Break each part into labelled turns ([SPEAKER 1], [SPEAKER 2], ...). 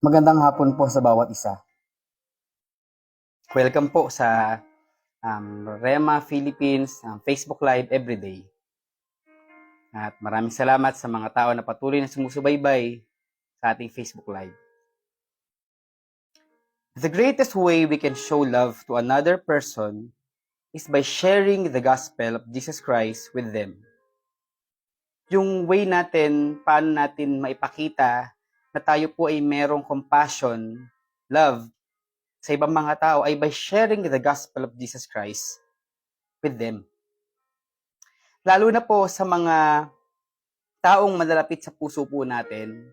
[SPEAKER 1] Magandang hapon po sa bawat isa.
[SPEAKER 2] Welcome po sa Rema Philippines Facebook Live everyday. At maraming salamat sa mga tao na patuloy na sumusubaybay sa ating Facebook Live. The greatest way we can show love to another person is by sharing the gospel of Jesus Christ with them. Yung way natin, paano natin maipakita na tayo po ay merong compassion, love, sa ibang mga tao ay by sharing the gospel of Jesus Christ with them. Lalo na po sa mga taong malalapit sa puso po natin,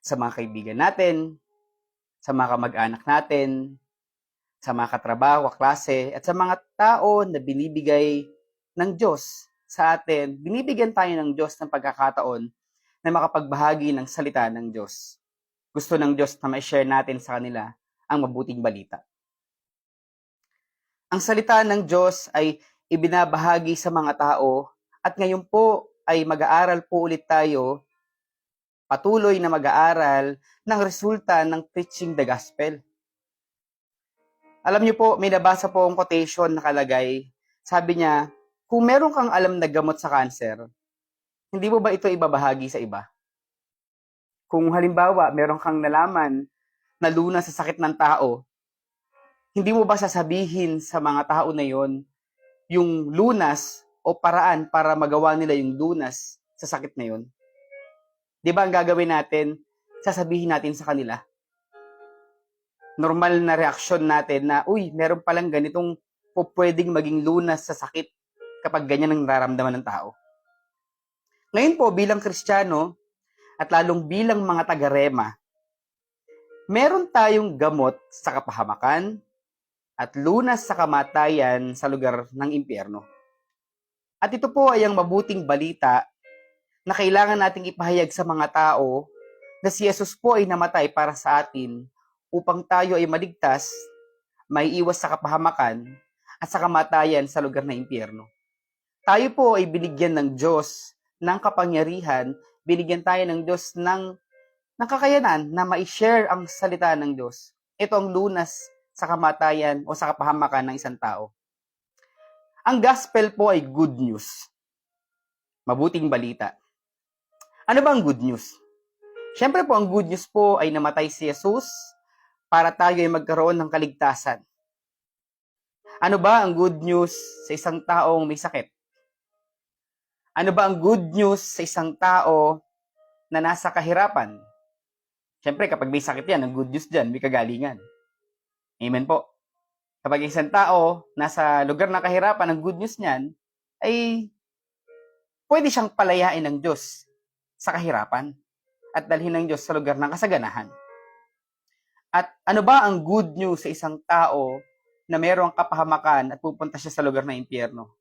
[SPEAKER 2] sa mga kaibigan natin, sa mga kamag-anak natin, sa mga katrabaho, klase, at sa mga tao na binibigay ng Diyos sa atin, binibigyan tayo ng Diyos ng pagkakataon na makapagbahagi ng salita ng Diyos. Gusto ng Diyos na ma-share natin sa kanila ang mabuting balita. Ang salita ng Diyos ay ibinabahagi sa mga tao at ngayon po ay mag-aaral po ulit tayo, patuloy na mag-aaral ng resulta ng preaching the gospel. Alam niyo po, may nabasa po ang quotation nakalagay. Sabi niya, kung meron kang alam na gamot sa cancer, hindi mo ba ito ibabahagi sa iba? Kung halimbawa, meron kang nalaman na lunas sa sakit ng tao, hindi mo ba sasabihin sa mga tao na yon yung lunas o paraan para magawa nila yung lunas sa sakit na yon? Di ba ang gagawin natin, sasabihin natin sa kanila? Normal na reaksyon natin na, uy, meron palang ganitong pwedeng maging lunas sa sakit kapag ganyan ang nararamdaman ng tao. Ngayon po, bilang Kristiyano, at lalong bilang mga taga-Rema, meron tayong gamot sa kapahamakan at lunas sa kamatayan sa lugar ng impyerno. At ito po ay ang mabuting balita na kailangan nating ipahayag sa mga tao na si Jesus po ay namatay para sa atin upang tayo ay maligtas, may iwas sa kapahamakan at sa kamatayan sa lugar ng impyerno. Tayo po ay binigyan ng Diyos ng kapangyarihan, binigyan tayo ng Diyos ng kakayanan na ma-share ang salita ng Diyos. Ito ang lunas sa kamatayan o sa kapahamakan ng isang tao. Ang gospel po ay good news. Mabuting balita. Ano ba ang good news? Siyempre po, ang good news po ay namatay si Jesus para tayo ay magkaroon ng kaligtasan. Ano ba ang good news sa isang taong may sakit? Ano ba ang good news sa isang tao na nasa kahirapan? Siyempre, kapag may sakit yan, ang good news dyan, may kagalingan. Amen po. Kapag isang tao nasa lugar ng kahirapan, ang good news niyan ay pwede siyang palayain ng Diyos sa kahirapan at dalhin ng Diyos sa lugar ng kasaganahan. At ano ba ang good news sa isang tao na mayroong kapahamakan at pupunta siya sa lugar ng impyerno?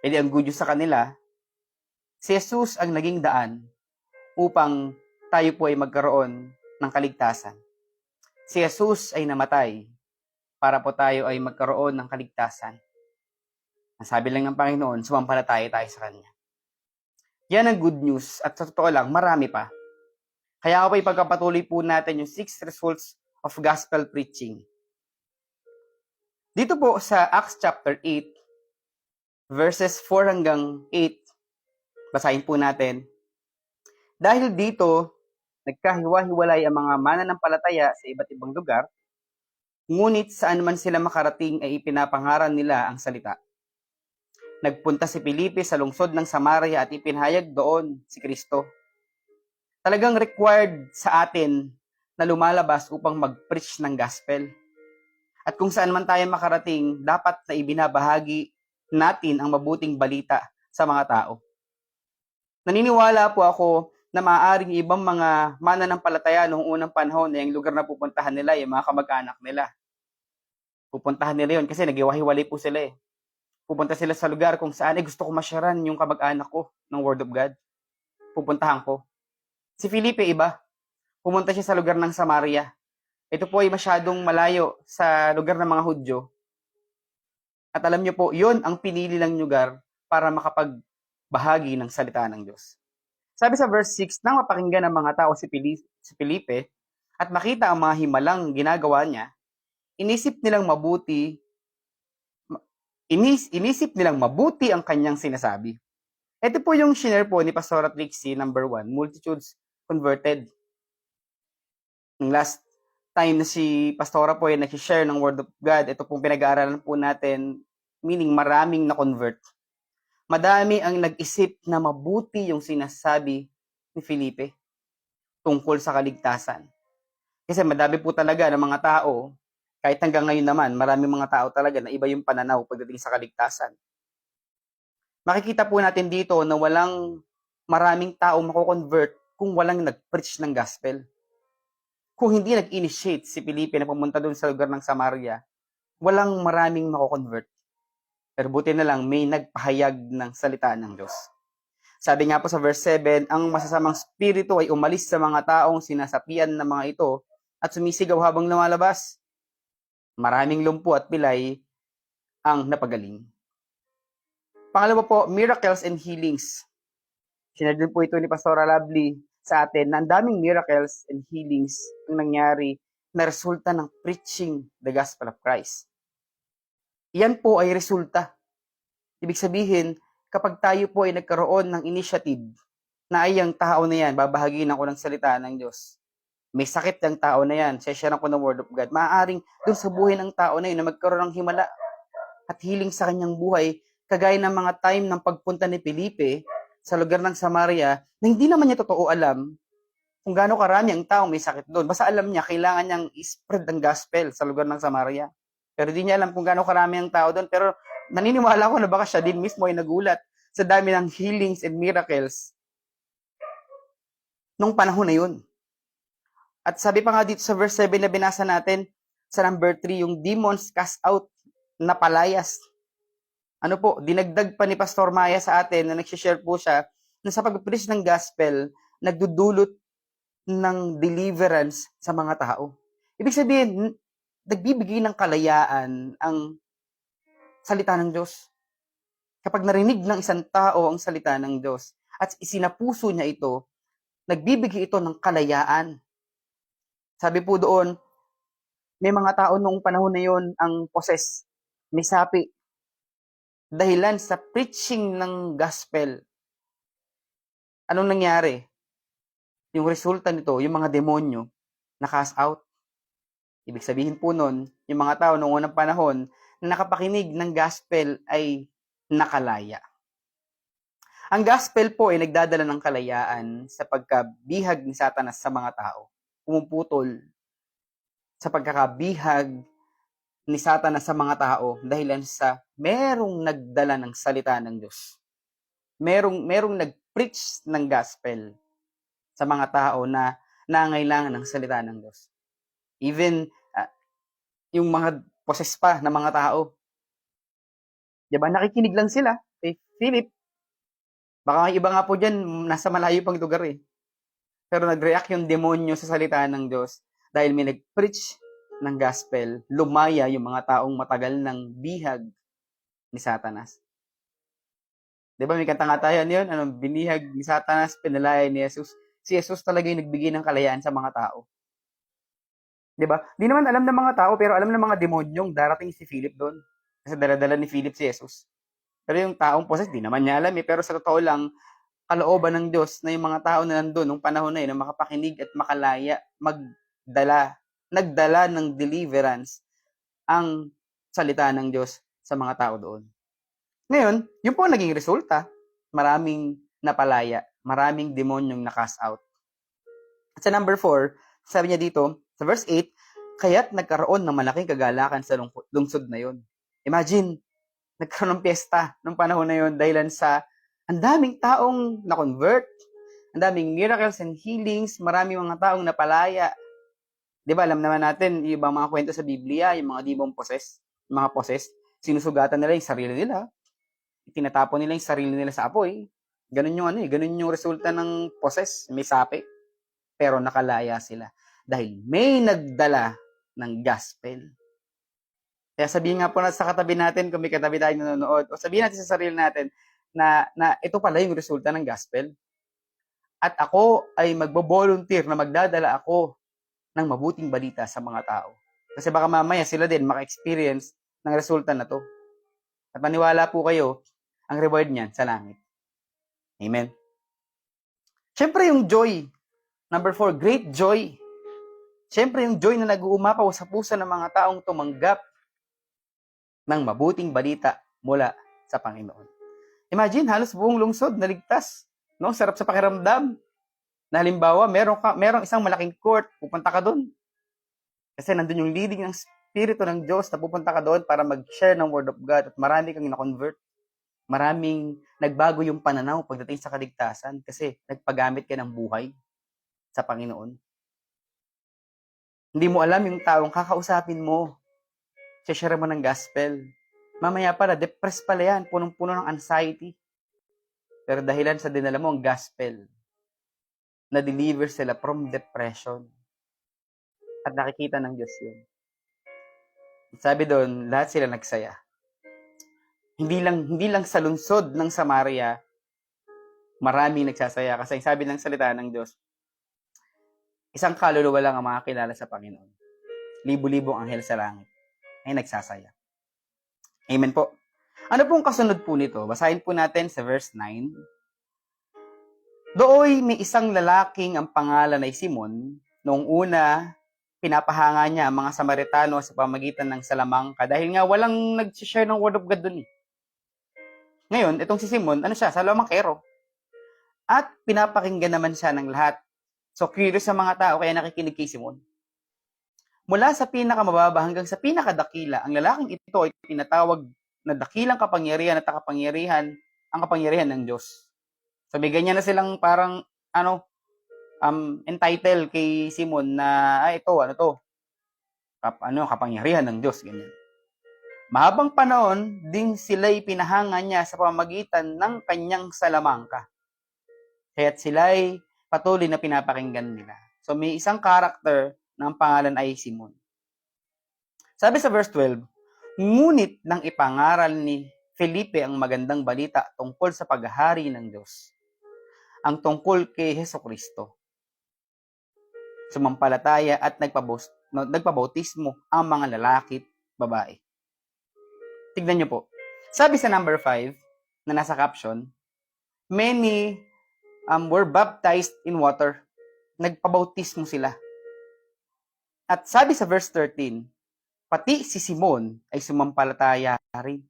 [SPEAKER 2] E di ang good news sa kanila, si Jesus ang naging daan upang tayo po ay magkaroon ng kaligtasan. Si Jesus ay namatay para po tayo ay magkaroon ng kaligtasan. Ang sabi lang ng Panginoon, sumampalataya tayo sa Kanya. Yan ang good news at sa totoo lang, marami pa. Kaya ako pa ipagpapatuloy po natin yung 6 results of gospel preaching. Dito po sa Acts chapter 8, verses 4 hanggang 8, basahin po natin. Dahil dito, nagkahiwa-hiwalay ang mga mananampalataya sa iba't ibang lugar, ngunit saan man sila makarating ay ipinapangaral nila ang salita. Nagpunta si Felipe sa lungsod ng Samaria at ipinahayag doon si Kristo. Talagang required sa atin na lumalabas upang mag-preach ng gospel. At kung saan man tayo makarating, dapat na ibinabahagi natin ang mabuting balita sa mga tao. Naniniwala po ako na maaaring ibang mga mananampalataya noong unang panahon na yung lugar na pupuntahan nila, yung mga kamag-anak nila. Pupuntahan nila yun kasi naghiwa-hiwalay po sila eh. Pupunta sila sa lugar kung saan gusto ko masyaran yung kamag-anak ko ng Word of God. Pupuntahan ko. Si Felipe iba. Pumunta siya sa lugar ng Samaria. Ito po ay masyadong malayo sa lugar ng mga Hudyo. At alam niyo po, yun ang pinili ng lugar para makapagbahagi ng salita ng Diyos. Sabi sa verse 6, nang mapakinggan ng mga tao si Felipe, at makita ang mga himalang ginagawa niya, inisip nilang mabuti ang kanyang sinasabi. Ito po yung shinare po ni Pastora Trixie, number 1, multitudes converted. Yung last time na si Pastora po ay nag-share ng Word of God, ito pong pinag-aaralan po natin, meaning maraming na-convert. Madami ang nag-isip na mabuti yung sinasabi ni Felipe tungkol sa kaligtasan. Kasi madami po talaga ng mga tao, kahit hanggang ngayon naman, maraming mga tao talaga na iba yung pananaw pagdating sa kaligtasan. Makikita po natin dito na maraming tao mako-convert kung walang nag-preach ng gospel. Kung hindi nag-initiate si Felipe na pumunta doon sa lugar ng Samaria, walang maraming mako-convert. Pero buti na lang may nagpahayag ng salita ng Diyos. Sabi nga po sa verse 7, ang masasamang spirito ay umalis sa mga taong sinasapian ng mga ito at sumisigaw habang lumalabas. Maraming lumpo at pilay ang napagaling. Pangalawa po, miracles and healings. Sinare din po ito ni Pastora Lovely sa atin na ang daming miracles and healings ang nangyari na resulta ng preaching the gospel of Christ. Yan po ay resulta. Ibig sabihin, kapag tayo po ay nagkaroon ng initiative na ay ang tao na yan, babahagiin ako ng salita ng Diyos. May sakit ng tao na yan, share ko ng Word of God. Maaaring doon sa buhay ng tao na yun na magkaroon ng himala at healing sa kanyang buhay, kagaya ng mga time ng pagpunta ni Felipe sa lugar ng Samaria na hindi naman niya totoo alam kung gaano karami ang tao may sakit doon. Basta alam niya, kailangan niyang i-spread ang gospel sa lugar ng Samaria. Pero di niya alam kung gaano karami ang tao doon. Pero naniniwala ko na baka siya din mismo ay nagulat sa dami ng healings and miracles nung panahon na yun. At sabi pa nga dito sa verse 7 na binasa natin, sa number 3, yung demons cast out na palayas. Ano po, dinagdag pa ni Pastor Maya sa atin na nag-share po siya na sa pag-preach ng gospel, nagdudulot ng deliverance sa mga tao. Ibig sabihin, nagbibigay ng kalayaan ang salita ng Diyos. Kapag narinig ng isang tao ang salita ng Diyos at isinapuso niya ito, nagbibigay ito ng kalayaan. Sabi po doon, may mga tao noong panahon na yon ang possess, may sapi. Dahilan sa preaching ng gospel. Anong nangyari? Yung resulta nito, yung mga demonyo, na-cast out. Ibig sabihin po nun, yung mga tao noong unang panahon na nakapakinig ng gospel ay nakalaya. Ang gospel po ay nagdadala ng kalayaan sa pagkabihag ni Satanas sa mga tao. Pumuputol sa pagkakabihag ni Satanas sa mga tao dahilan sa merong nagdala ng salita ng Diyos. Merong nag-preach ng gospel sa mga tao na nangailangan ng salita ng Diyos. Even yung mga possess pa ng mga tao. Diba? Nakikinig lang sila kay Philip. Baka iba nga po dyan, nasa malayo pang lugar eh. Pero nag-react yung demonyo sa salita ng Diyos dahil may nag-preach ng gospel, lumaya yung mga taong matagal ng bihag ni Satanas. Diba may kanta nga tayo yun, binihag ni Satanas, pinalaya ni Jesus. Si Jesus talaga yung nagbigay ng kalayaan sa mga tao. Diba? Di naman alam ng mga tao, pero alam ng mga demonyong darating si Philip doon. Kasi daladala ni Philip si Jesus. Pero yung taong possessed, di naman niya alam eh. Pero sa totoo lang, kalooban ng Diyos na yung mga tao na nandun, nung panahon na yun, na makapakinig at makalaya, nagdala ng deliverance ang salita ng Diyos sa mga tao doon. Ngayon, yun po ang naging resulta. Maraming napalaya, maraming demonyong na-cast out. At sa number 4, sabi niya dito, sa verse 8, kaya't nagkaroon ng malaking kagalakan sa lungsod na yun. Imagine, nagkaroon ng piyesta nung panahon na yun dahilan sa ang daming taong na-convert, ang daming miracles and healings, maraming mga taong napalaya. Di ba, alam naman natin, yung ibang mga kwento sa Biblia, yung mga demon possessed, yung mga possessed, sinusugatan nila yung sarili nila, itinatapon nila yung sarili nila sa apoy. Ganun yung resulta ng possess, may sapi. Pero nakalaya sila dahil may nagdala ng gospel. Kaya sabihin nga po na sa katabi natin, kung may katabi tayo nanonood, o sabihin natin sa sarili natin na ito pala yung resulta ng gospel. At ako ay magbo-volunteer na magdadala ako ng mabuting balita sa mga tao. Kasi baka mamaya sila din maka-experience ng resulta na to. At maniwala po kayo, ang reward niyan sa langit. Amen. Siyempre yung joy. Number 4, great joy. Siyempre yung joy na nag-uumapaw sa puso ng mga taong tumanggap ng mabuting balita mula sa Panginoon. Imagine, halos buong lungsod naligtas. No? Sarap sa pakiramdam. Na halimbawa, merong isang malaking court, pupunta ka doon. Kasi nandun yung leading ng Espiritu ng Diyos na pupunta ka doon para mag-share ng Word of God at marami kang na-convert. Maraming nagbago yung pananaw pagdating sa kaligtasan kasi nagpagamit ka ng buhay sa Panginoon. Hindi mo alam yung taong kakausapin mo. Share mo ng gospel. Mamaya pala, depressed pala yan. Punong-puno ng anxiety. Pero dahilan sa dinala mo ang gospel, na-deliver sila from depression. At nakikita ng Diyos yun. Sabi doon, lahat sila nagsaya. Hindi lang sa lungsod ng Samaria, maraming nagsasaya. Kasi sabi ng salita ng Diyos, isang kaluluwa lang ang makakilala sa Panginoon. Libo-libong anghel sa langit ay nagsasaya. Amen po. Ano pong kasunod po nito? Basahin po natin sa verse 9. Dooy may isang lalaking ang pangalan ay Simon. Noong una, pinapahanga niya ang mga Samaritano sa pamagitan ng salamangka dahil nga walang nag-share ng Word of God dun eh. Ngayon, itong si Simon, salamangkero. At pinapakinggan naman siya ng lahat. So, curious sa mga tao kaya nakikinig kay Simon. Mula sa pinakamababa hanggang sa pinakadakila, ang lalaking ito ay tinatawag na dakilang kapangyarihan at ang kapangyarihan ng Diyos. So, may ganyan na silang parang, entitled kay Simon na, kapangyarihan ng Diyos, ganyan. Mahabang panahon, ding sila'y pinahanga niya sa pamamagitan ng kanyang salamangka. Kaya't sila'y patuloy na pinapakinggan nila. So, may isang karakter na ang pangalan ay Simon. Sabi sa verse 12, ngunit nang ipangaral ni Felipe ang magandang balita tungkol sa paghahari ng Diyos, ang tungkol kay Hesukristo, sumampalataya at nagpabautismo ang mga lalaki at babae. Tignan niyo po. Sabi sa number 5 na nasa caption, many were baptized in water. Nagpabautismo sila. At sabi sa verse 13, pati si Simon ay sumampalataya rin.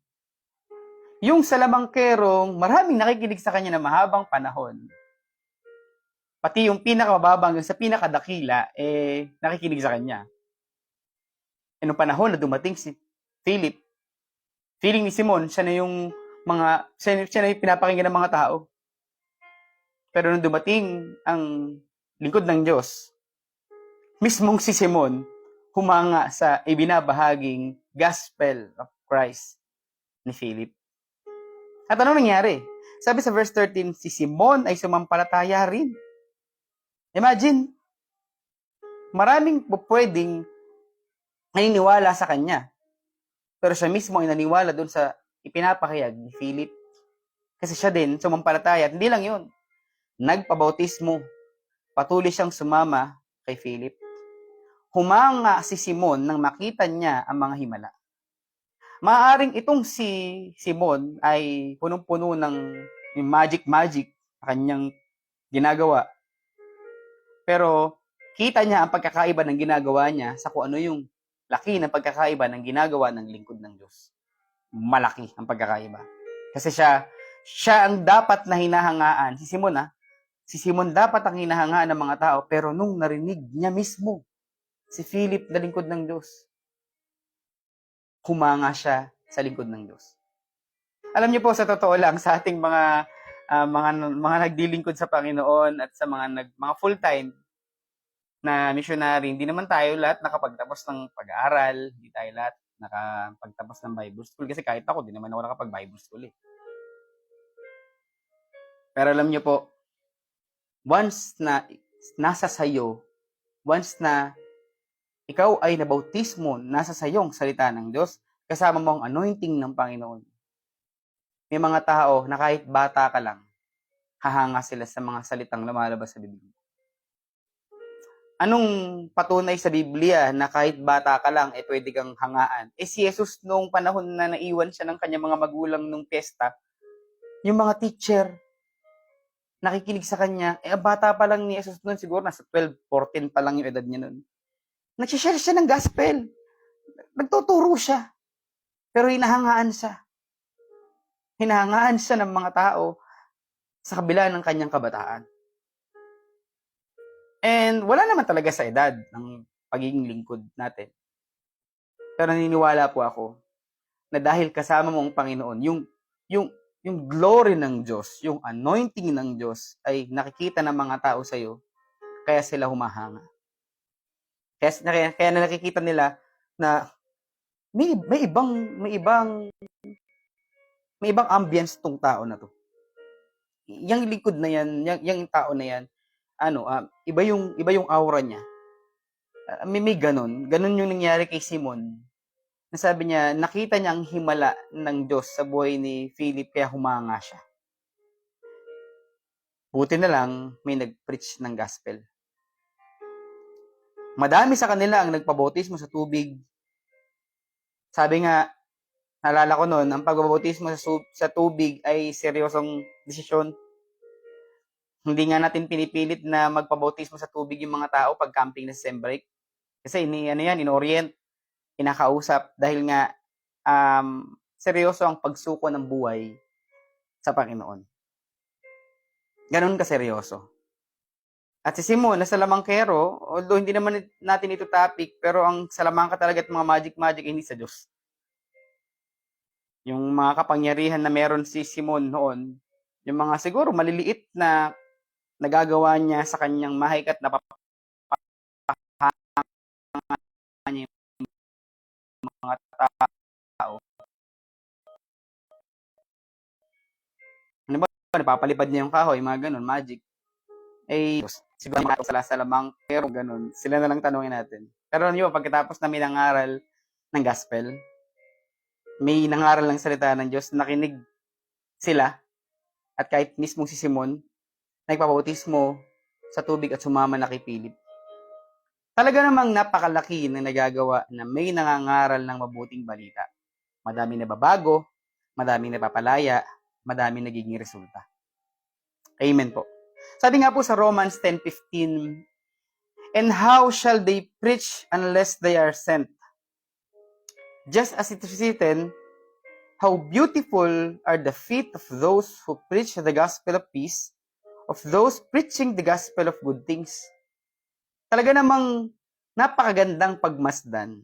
[SPEAKER 2] Yung salamangkerong maraming nakikinig sa kanya na mahabang panahon, pati yung pinakamababa hanggang sa pinakadakila, nakikinig sa kanya. E nung panahon na dumating si Philip, feeling ni Simon, siya na yung pinapakinggan ng mga tao. Pero nung dumating ang lingkod ng Diyos, mismong si Simon humanga sa ibinabahaging gospel of Christ ni Philip. At ano nangyari? Sabi sa verse 13, si Simon ay sumampalataya rin. Imagine, maraming pwedeng naniniwala sa kanya. Pero siya mismo ay naniwala doon sa ipinapahayag ni Philip. Kasi siya din sumampalataya. At hindi lang yun. Nagpabautismo. Patuloy siyang sumama kay Philip. Humanga si Simon nang makita niya ang mga himala. Maaaring itong si Simon ay punong-puno ng magic na kanyang ginagawa. Pero kita niya ang pagkakaiba ng ginagawa niya sa kung ano yung laki ng pagkakaiba ng ginagawa ng lingkod ng Diyos. Malaki ang pagkakaiba. Kasi siya ang dapat na hinahangaan. Si Simon dapat ang hinahangaan ng mga tao, pero nung narinig niya mismo, si Philip na lingkod ng Diyos, humanga siya sa lingkod ng Diyos. Alam niyo po, sa totoo lang, sa ating mga nagdilingkod sa Panginoon at sa mga full-time na missionary, hindi naman tayo lahat nakapagtapos ng pag-aaral, hindi tayo lahat nakapagtapos ng Bible school, kasi kahit ako, di naman ako nakapag-Bible school eh. Pero alam niyo po, once na nasa sayo, once na ikaw ay nabautismo, nasa sayong salita ng Diyos, kasama mo ang anointing ng Panginoon. May mga tao na kahit bata ka lang, hahanga sila sa mga salitang lumalabas sa bibig mo. Anong patunay sa Biblia na kahit bata ka lang, pwede kang hangaan? Si Jesus noong panahon na naiwan siya ng kanyang mga magulang nung piyesta, yung mga teacher, nakikinig sa kanya, ang bata pa lang ni Jesus noon, siguro nasa 12, 14 pa lang yung edad niya noon. Nagsishare siya ng gospel. Nagtuturo siya. Pero hinahangaan siya. Hinahangaan siya ng mga tao sa kabila ng kanyang kabataan. And wala naman talaga sa edad ng pagiging lingkod natin. Pero naniniwala po ako na dahil kasama mo ang Panginoon, yung glory ng Diyos, yung anointing ng Diyos ay nakikita ng mga tao sa iyo, kaya sila humahanga. Kaya nakikita nila na may ibang ambience tong tao na to. Yung lingkod na yan, yung tao na yan, iba yung aura niya. May ganun yung nangyari kay Simon. Nasabi niya, nakita niya ang himala ng Diyos sa buhay ni Philip, kaya humanga siya. Buti na lang, may nag-preach ng gospel. Madami sa kanila ang nagpabautismo sa tubig. Sabi nga, naalala ko noon, ang pagbabautismo sa tubig ay seryosong desisyon. Hindi nga natin pinipilit na magpabautismo sa tubig yung mga tao pag camping na sa Sembrek. Kasi in-orient, kinakausap, dahil nga seryoso ang pagsuko ng buhay sa Panginoon. Ganun kaseryoso. At si Simon, na salamangkero, although hindi naman natin ito topic, pero ang salamangka talaga at mga magic hindi sa Diyos. Yung mga kapangyarihan na meron si Simon noon, yung mga siguro maliliit na nagagawa niya sa kanyang mahikat na niya yung mga tao. Ano ba, napapalipad niya yung kahoy, mga ganun, magic. Siguro sila salamang, pero ganun. Sila na lang tanungin natin. Pero yun, pagkatapos namin nangaral ng gospel, may nangaral ng salita ng Diyos, nakinig sila, at kahit mismo si Simon, nagpabautismo sa tubig at sumama na kay Philip. Talaga namang napakalaki na nagagawa na may nangangaral ng mabuting balita. Madaming nababago, madaming napapalaya, madaming nagiging resulta. Amen po. Sabi nga po sa Romans 10:15, and how shall they preach unless they are sent? Just as it is written, how beautiful are the feet of those who preach the gospel of peace, of those preaching the gospel of good things. Talaga namang napakagandang pagmasdan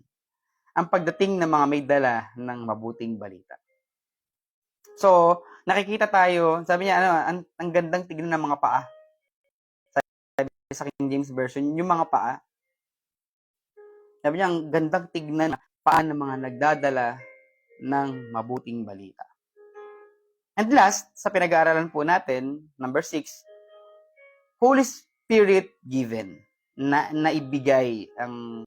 [SPEAKER 2] ang pagdating ng mga may dala ng mabuting balita. So, nakikita tayo, sabi niya, ang gandang tignan ng mga paa. Sabi sa King James Version, yung mga paa. Sabi niya, ang gandang tignan ng paa ng mga nagdadala ng mabuting balita. And last, sa pinag-aaralan po natin, number 6, Holy Spirit given, na naibigay ang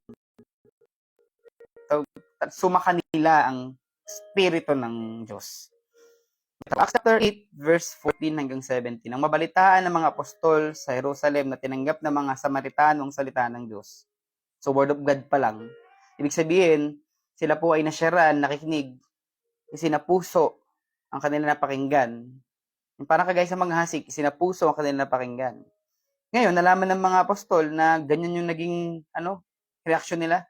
[SPEAKER 2] sumakanila ang Espiritu ng Diyos. Acts chapter 8, verse 14 hanggang 17. Ang mabalitaan ng mga apostol sa Jerusalem na tinanggap ng mga Samaritano ang salita ng Diyos. So, word of God pa lang. Ibig sabihin, sila po ay nasyaran, nakikinig, sinapuso ang kanilang napakinggan. Parang kagaya sa mga hasik, sinapuso ang kanilang napakinggan. Ngayon, nalaman ng mga apostol na ganyan yung naging reaksyon nila.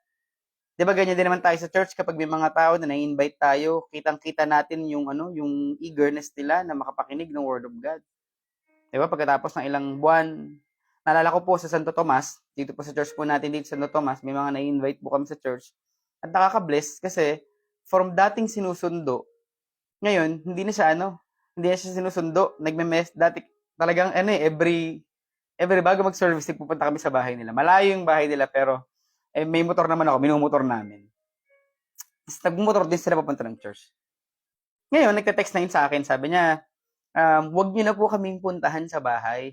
[SPEAKER 2] Di ba ganyan din naman tayo sa church kapag may mga tao na na-invite tayo, kitang-kita natin yung eagerness nila na makapakinig ng Word of God. Di ba pagkatapos ng ilang buwan, naalala ko po sa Santo Tomas, dito po sa church po natin dito sa Santo Tomas, may mga na-invite po kami sa church. At nakaka-bless kasi from dating sinusundo, ngayon hindi na siya sinusundo, dati talagang every bago mag-service, pupunta kami sa bahay nila. Malayo yung bahay nila pero may motor naman ako, minumotor namin. Tapos nagmumotor din sila papunta ng church. Ngayon, nagte-text na yun sa akin, sabi niya, huwag niyo na po kaming puntahan sa bahay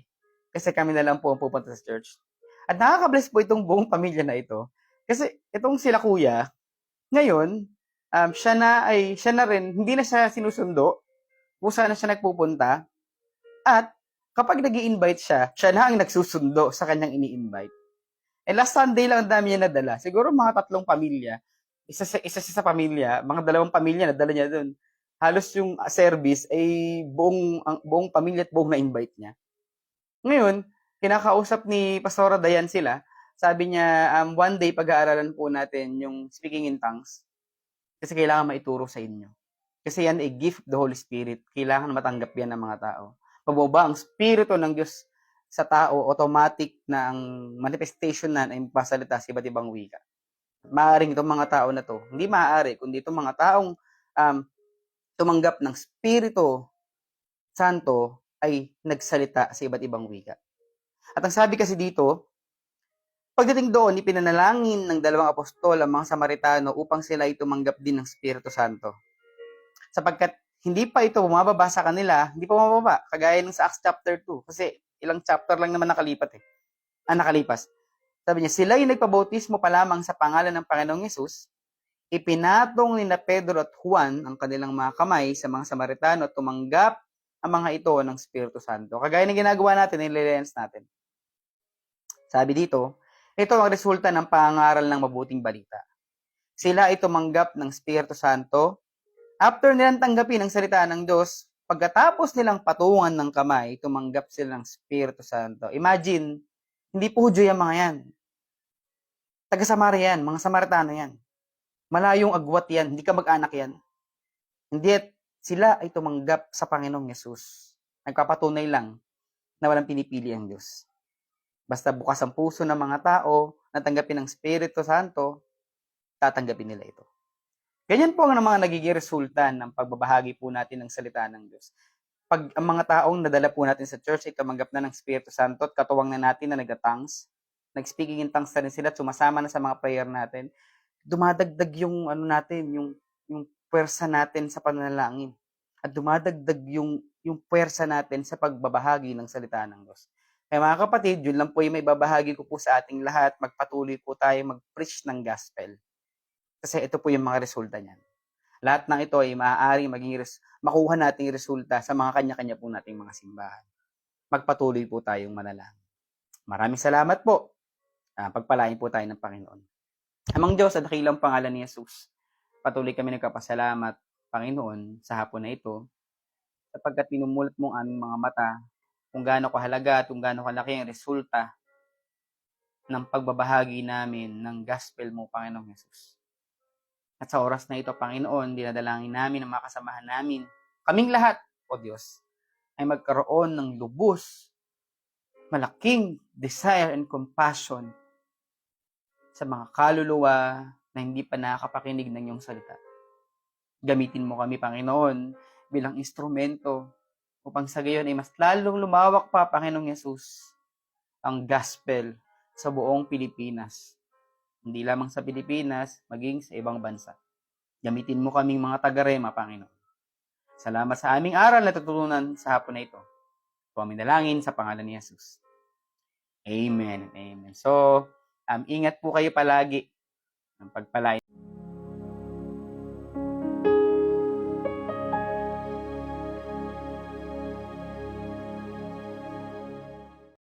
[SPEAKER 2] kasi kami na lang po ang pupunta sa church. At nakaka-bless po itong buong pamilya na ito kasi itong sila kuya, ngayon, siya na rin, hindi na siya sinusundo, kung saan na siya nagpupunta, at kapag nag-i-invite siya na ang nagsusundo sa kanyang ini-invite. Last Sunday lang ang dami niya nadala. Siguro mga 3 pamilya. Isa siya sa pamilya, mga 2 pamilya nadala niya doon. Halos yung service ay buong pamilya at buong na-invite niya. Ngayon, kinakausap ni Pastora Dayan sila. Sabi niya, one day pag-aaralan po natin yung speaking in tongues. Kasi kailangan maituro sa inyo. Kasi yan ay gift of the Holy Spirit. Kailangan matanggap yan ng mga tao. Pababa ang Spirito ng Diyos sa tao, automatic na ang manifestation na ay magpasalita sa iba't ibang wika. Maaaring itong mga tao na to, hindi maaari, kundi itong mga taong tumanggap ng Spirito Santo ay nagsalita sa iba't ibang wika. At ang sabi kasi dito, pagdating doon, ipinanalangin ng 2 apostol ang mga Samaritano upang sila ay tumanggap din ng Spirito Santo. Sapagkat hindi pa ito bumababa sa kanila, hindi pa bumababa, kagaya ng sa Acts chapter 2. Kasi ilang chapter lang naman nakalipas. Sabi niya, sila ay nagpabautismo pa lamang sa pangalan ng Panginoong Yesus, ipinatong ni na Pedro at Juan ang kanilang mga kamay sa mga Samaritano at tumanggap ang mga ito ng Espiritu Santo. Kagaya ng ginagawa natin, nililens natin. Sabi dito, ito ang resulta ng pangaral ng mabuting balita. Sila ay tumanggap ng Espiritu Santo. After nilang tanggapin ang salita ng Diyos, pagkatapos nilang patungan ng kamay, tumanggap sila ng Espiritu Santo. Imagine, hindi po Hudyo yung mga yan. Taga-Samaria yan, mga Samaritano yan. Malayong agwat yan, hindi ka mag-anak yan. Hindi at sila ay tumanggap sa Panginoong Yesus. Nagpapatunay lang na walang pinipili ang Diyos. Basta bukas ang puso ng mga tao na tanggapin ng Espiritu Santo, tatanggapin nila ito. Ganyan po ang mga nagiging resulta ng pagbabahagi po natin ng salita ng Diyos. Pag ang mga taong nadala po natin sa church ay tumanggap na ng Espiritu Santo at katuwang na natin na nag-tongues, nag-speaking in tongues na rin sila at sumasama na sa mga prayer natin, dumadagdag yung yung puwersa natin sa pananalangin. At dumadagdag yung puwersa natin sa pagbabahagi ng salita ng Diyos. Kaya mga kapatid, yun lang po yung may babahagi ko po sa ating lahat. Magpatuloy po tayo mag-preach ng gospel. Kasi ito po yung mga resulta niyan. Lahat ng ito ay maaaring makuha nating resulta sa mga kanya-kanya po nating mga simbahan. Magpatuloy po tayong manalangin. Maraming salamat po. Pagpalain po tayo ng Panginoon. Amang Diyos, sa dakilang pangalan ni Jesus, patuloy kami nagkapasalamat, Panginoon, sa hapon na ito, sapagkat pinumulat mong aming mga mata kung gaano kahalaga at kung gaano kalaki ang resulta ng pagbabahagi namin ng gospel mo, Panginoong Jesus. At sa oras na ito, Panginoon, dinadalangin namin ang mga kasamahan namin, kaming lahat, O Diyos, ay magkaroon ng lubos, malaking desire and compassion sa mga kaluluwa na hindi pa nakakapakinig ng iyong salita. Gamitin mo kami, Panginoon, bilang instrumento upang sa gayon ay mas lalong lumawak pa, Panginoong Yesus, ang gospel sa buong Pilipinas. Hindi lamang sa Pilipinas, maging sa ibang bansa. Gamitin mo kaming mga taga-Rema, Panginoon. Salamat sa aming aral na tututunan sa hapon na ito. Ito aming dalangin sa pangalan ni Jesus. Amen. Amen. So, ingat po kayo palagi ng pagpalain.